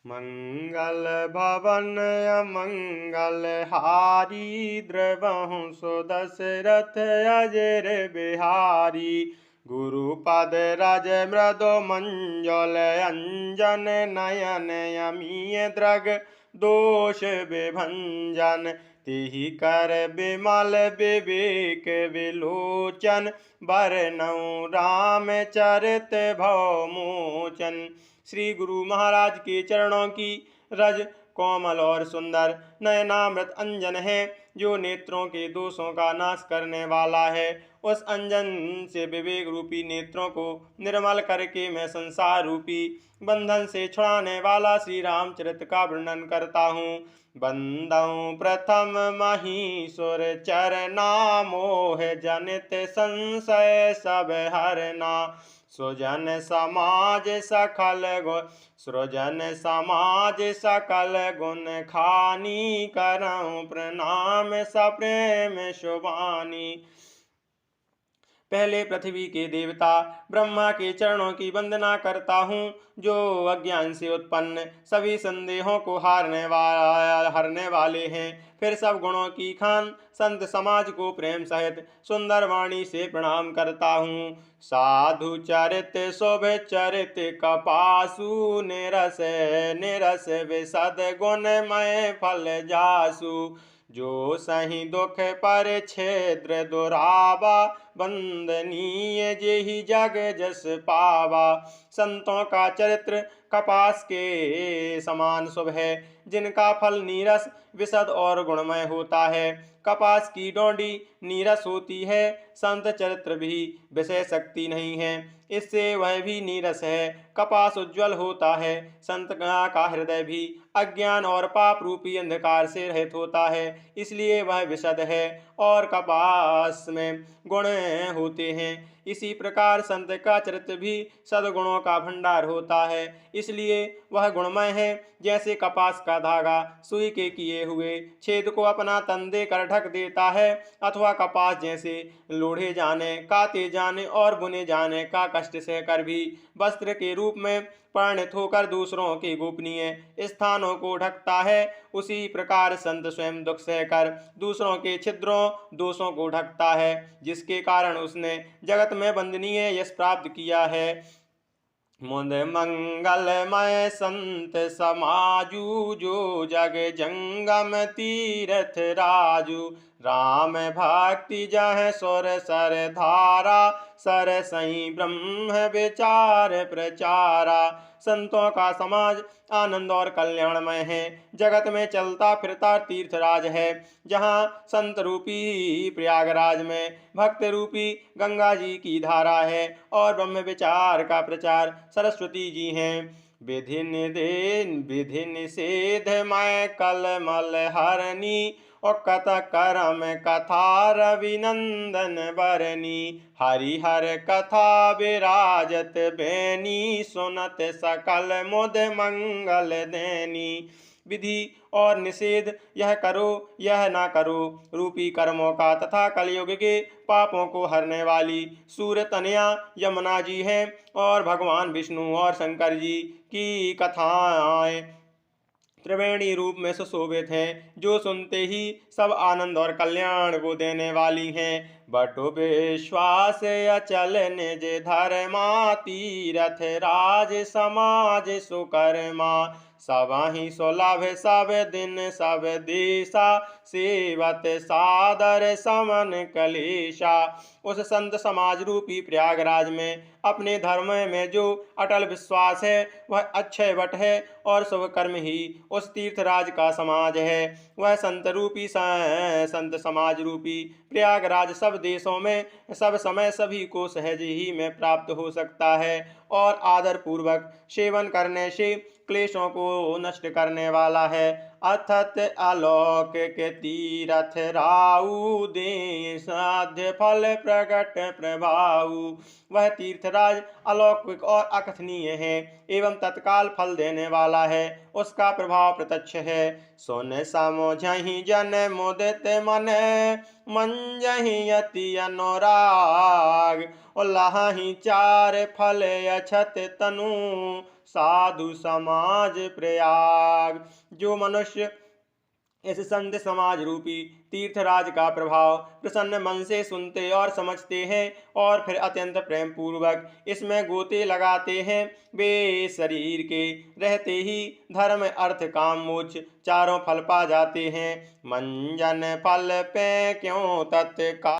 मंगल भवन अमंगल हारी द्रवहु सुदशरथ अजर बिहारी। गुरुपद रज मृदो मंजल अंजन नयन यमीय द्रग दोष विभंजन। तिहि कर विमल विवेक विलोचन बरनउँ रामचरित भवमोचन। श्री गुरु महाराज के चरणों की रज कोमल और सुंदर, नयनामृत अंजन है, जो नेत्रों के दोषों का नाश करने वाला है। उस अंजन से विवेक रूपी नेत्रों को निर्मल करके मैं संसार रूपी बंधन से छुड़ाने वाला श्री रामचरित का वर्णन करता हूँ। बंदौ प्रथम महीसुर चरना मोह जनित संशय सब हरना। सृजन समाज सकल गुण खानी करऊँ प्रणाम सप्रेम शुभानी। पहले पृथ्वी के देवता ब्रह्मा के चरणों की वंदना करता हूँ, जो अज्ञान से उत्पन्न सभी संदेहों को हरने वाले हैं। फिर सब गुणों की खान संत समाज को प्रेम सहित सुंदर वाणी से प्रणाम करता हूँ। साधु चरित शुभ चरित कपासु निरस निरस विशद गुणमय फल जासु। जो सही दुख पर छेद्र दुरावा वंदनीय जेहि जग जस पावा। संतों का चरित्र कपास के समान शुभ है, जिनका फल नीरस विशद और गुणमय होता है। कपास की डोंडी नीरस होती है, संत चरित्र भी विषय शक्ति नहीं है, इससे वह भी नीरस है। कपास उज्ज्वल होता है, संत का हृदय भी अज्ञान और पाप रूपी अंधकार से रहित होता है, इसलिए वह विशद है और कपास में गुण होते हैं। इसी प्रकार संत का चरित्र भी सद्गुणों का भंडार होता है, इसलिए वह गुणमय है। जैसे कपास का धागा सुई के किए हुए छेद को अपना तन देकर ढक देता है, अथवा कपास जैसे लोढ़े जाने, काते जाने और बुने जाने का कष्ट सहकर भी वस्त्र के रूप में परिणत होकर दूसरों के गोपनीय स्थानों को ढकता है, उसी प्रकार संत स्वयं दुख सहकर दूसरों के छिद्रों दोषों को ढकता है, जिसके कारण उसने जगत में वंदनीय यश प्राप्त किया है। मुद मंगलमय संत समाजू, जो जग जंगम तीरथ राजू। राम भक्ति जह सुर सर धारा, सर सही ब्रह्म विचार प्रचारा। संतों का समाज आनंद और कल्याणमय है, जगत में चलता फिरता तीर्थराज है। जहाँ संत रूपी प्रयागराज में भक्त रूपी गंगा जी की धारा है और ब्रह्म विचार का प्रचार सरस्वती जी हैं। विधि निषेध मय कलमल हरनी, और कथ करम कथा रविनंदन बरनी। हरिहर कथा विराजत बेनी, सुनत सकल मुद मंगल देनी। विधि और निषेध, यह करो यह ना करो रूपी कर्मों का तथा कलयुग के पापों को हरने वाली सूर्य तनया यमुना जी हैं, और भगवान विष्णु और शंकर जी की कथाएं त्रिवेणी रूप में सुशोभित हैं, जो सुनते ही सब आनंद और कल्याण को देने वाली हैं। बटु विश्वास अचल निज धर्मा, तीरथ राज समाज सुकर्मा। सबहि सुलभ सब दिन सब देशा, सेवत सादर समन कलेशा। उस संत समाज रूपी प्रयागराज में अपने धर्म में जो अटल विश्वास है, वह अक्षय वट है, और शुभ कर्म ही उस तीर्थराज का समाज है। वह संत समाज रूपी प्रयागराज सब देशों में सब समय सभी को सहज ही में प्राप्त हो सकता है, और आदर पूर्वक सेवन करने से क्लेशों को नष्ट करने वाला है। अथत आलोक के तीरथ राऊ, दे साध्य फल प्रगट प्रभाऊ। वह तीर्थराज अलौकिक और अकथनीय है एवं तत्काल फल देने वाला है, उसका प्रभाव प्रत्यक्ष है। सुन समझहि जन मुदित मन, मंजहि अति अनुराग। उल्लाहि चार फल अछत तनु, साधु समाज प्रयाग। जो मनुष्य इस संत समाज रूपी तीर्थराज का प्रभाव प्रसन्न मन से सुनते और समझते हैं और फिर अत्यंत प्रेम पूर्वक इसमें गोते लगाते हैं, वे शरीर के रहते ही धर्म अर्थ काम मोक्ष चारों फल पा जाते हैं। मंजन फल पे क्यों तत्काल